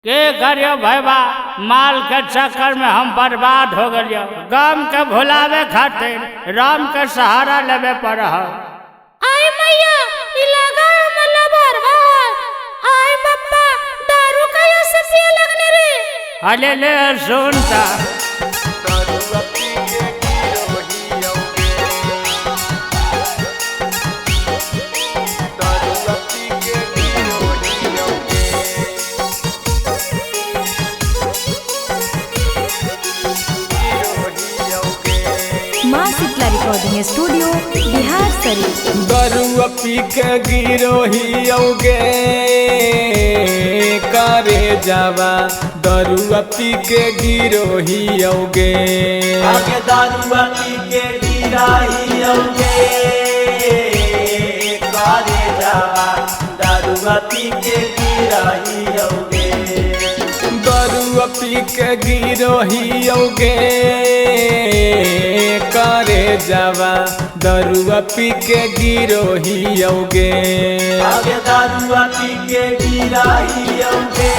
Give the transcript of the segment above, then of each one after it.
के करियो भैया माल के चक्कर में हम बर्बाद हो गलियो। गम के भुलावे खातिर राम के सहारा लेवे पड़। आई मैया इलाका में लबरवा आई पप्पा दारू कयो से पिए लगने रे। अले ले सुनता माँ शीतला रिकॉर्डिंग स्टूडियो बिहार शरीफ। दरुआ पी के गिरोहियोगे करे जावा दरुआ पी के गिरोहियोगे आगे दारुआ पी के गिराहियोगे करे जावा दारुआ पी के गिराहियोगे दरुआ पी के गिरोहियोगे करे जावा दरुआ पी के गिरोहियोगे आगे दारुआ पी के गिराहियोगे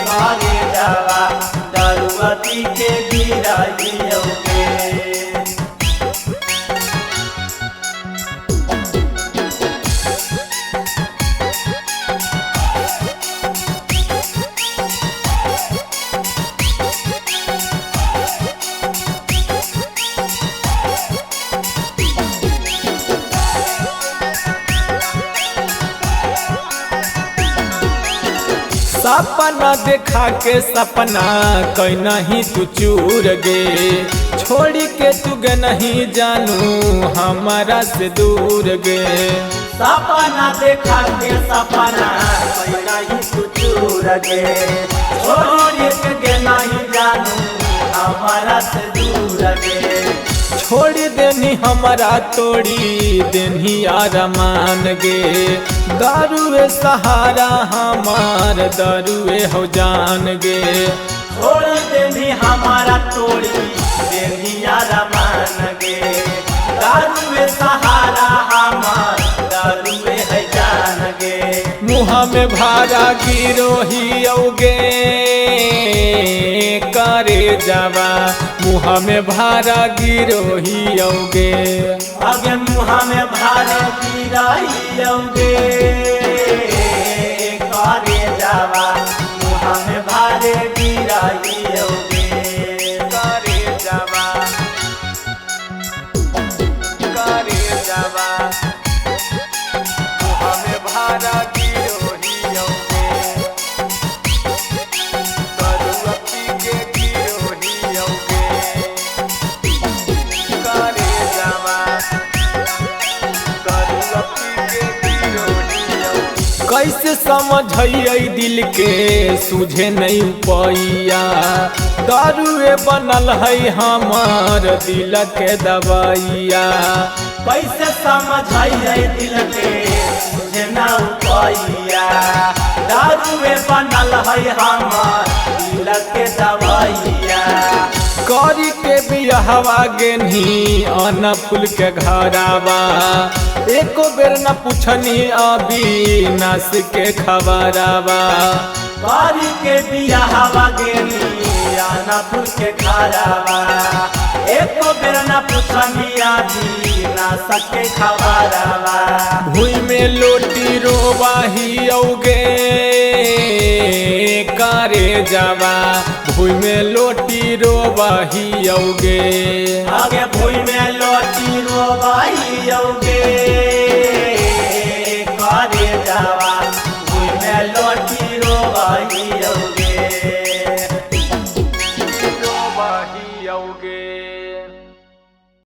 करे जावा दारुआ पी के गिराहियोगे सपना देखा के सपना कहीं नहीं तू चूर गे छोड़ी के तू गे नहीं जानू हमारा से दूर गे सपना देखा के सपना कोई नहीं कुछ रगे छोड़ के नहीं जानू हमारा से दूर गे छोड़ी देनी हमारा तोड़ी देनी आरमान गे दारुए सहारा हमार दारुए हो जान गे छोड़ देनी हमारा तोड़ी देनी रमान गे दारुए सहारा हमार दारुए है जान गे मुँह में भारा गिरोहियोगे करे जावा मुँह में भारा गिरोहियोगे आगे मुँह में भारे गिराहियोगे करे जावा मुँह में भारे गिराहियोगे करे जावा करे जावा मुँह में भारा गिरोहियोगे दरुआ पी के गिरोहियोगे करे जावा दरुआ पी के गिरोहियोगे कैसे समझिए दिल के सूझे नहीं पैया दारुए बनल है हमार दिल के दवाइया कैसे समझाइए दिल के मुझे ना उपाइया दारुए बनल है हमार दिल के दवाइया करी के बियाहवा गेनी अन फूल के घरावा एको बेर न पूछनी अभी नास के खबरावा बारी के बियाहवा गेनी आना फूल के खारावा एको बेर ना पूछनिया दी ना सके खबरावा भूई में लोटी रोबाहियोगे करे जावा भूई में लोटी रोबाहियोगे आगे भूई में लौटी रोबाहियोगे